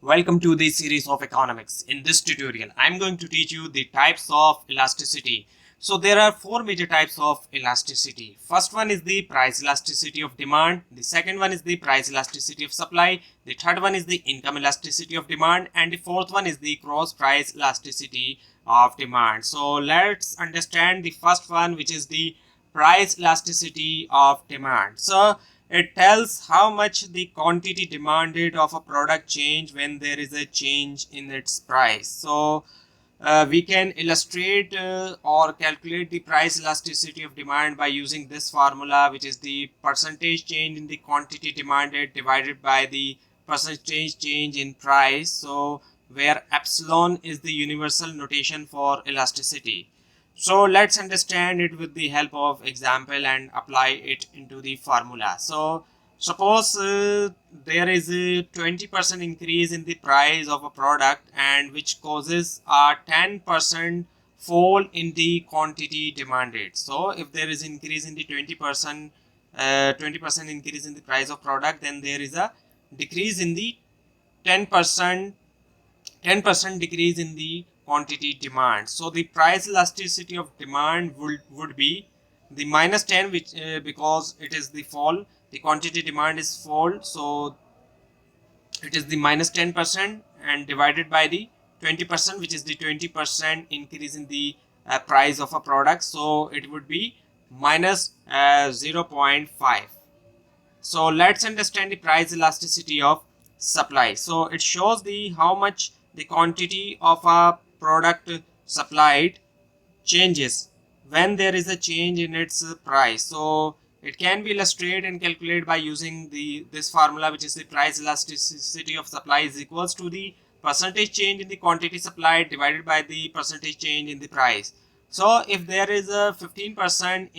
Welcome to this series of economics. In this tutorial, I'm going to teach you the types of elasticity. So there are four major types of elasticity. First one is the price elasticity of demand. The second one is the price elasticity of supply. The third one is the income elasticity of demand. And the fourth one is the cross price elasticity of demand. So let's understand the first one, which is the price elasticity of demand. So it tells how much the quantity demanded of a product change when there is a change in its price. So we can illustrate or calculate the price elasticity of demand by using this formula, which is the percentage change in the quantity demanded divided by the percentage change in price. So where epsilon is the universal notation for elasticity. So let's understand it with the help of example and apply it into the formula. So suppose there is a 20% increase in the price of a product and which causes a 10% fall in the quantity demanded. So if there is increase in the 20% increase in the price of product, then there is a decrease in the 10% 10% decrease in the quantity demand. So the price elasticity of demand would be the minus 10, which because it is the fall, the quantity demand is fall, so it is the minus 10% and divided by the 20%, which is the 20% increase in the price of a product. So it would be minus 0.5. So let's understand the price elasticity of supply. So it shows the how much the quantity of a product supplied changes when there is a change in its price. So it can be illustrated and calculated by using this formula, which is the price elasticity of supply is equals to the percentage change in the quantity supplied divided by the percentage change in the price. So if there is a 15%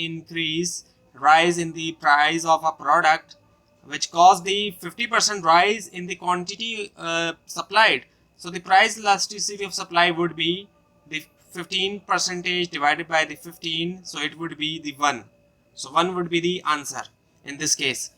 rise in the price of a product, which caused the 50% rise in the quantity supplied, so the price elasticity of supply would be the 15 percentage divided by the 15, so it would be the 1. So 1 would be the answer in this case.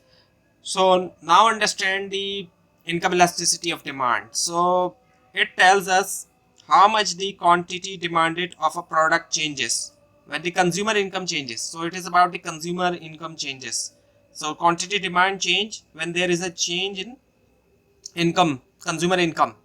So now understand the income elasticity of demand. So it tells us how much the quantity demanded of a product changes when the consumer income changes. So it is about the consumer income changes. So quantity demand change when there is a change in consumer income,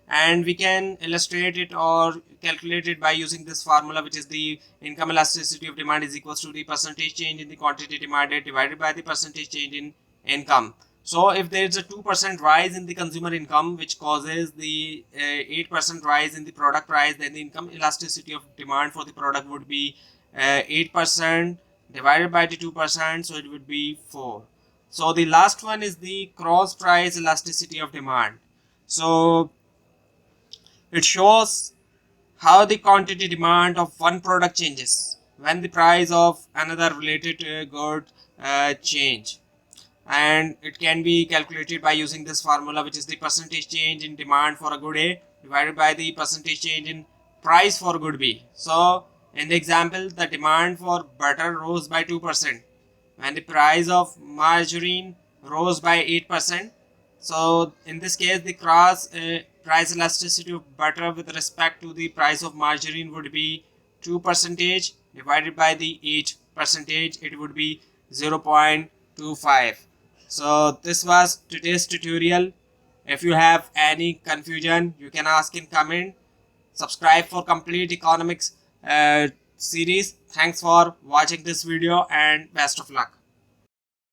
and we can illustrate it or calculate it by using this formula, which is the income elasticity of demand is equals to the percentage change in the quantity demanded divided by the percentage change in income. So if there is a 2% rise in the consumer income, which causes the 8% rise in the product price, then the income elasticity of demand for the product would be 8% divided by the 2%, so it would be 4. So the last one is the cross price elasticity of demand. So it shows how the quantity demand of one product changes when the price of another related good change, and it can be calculated by using this formula, which is the percentage change in demand for a good A divided by the percentage change in price for good B. So in the example, the demand for butter rose by 2% when the price of margarine rose by 8%. So in this case, the price elasticity of butter with respect to the price of margarine would be 2% divided by the 8%, it would be 0.25. So this was today's tutorial. If you have any confusion, you can ask in comment. Subscribe for complete economics series. Thanks for watching this video and best of luck.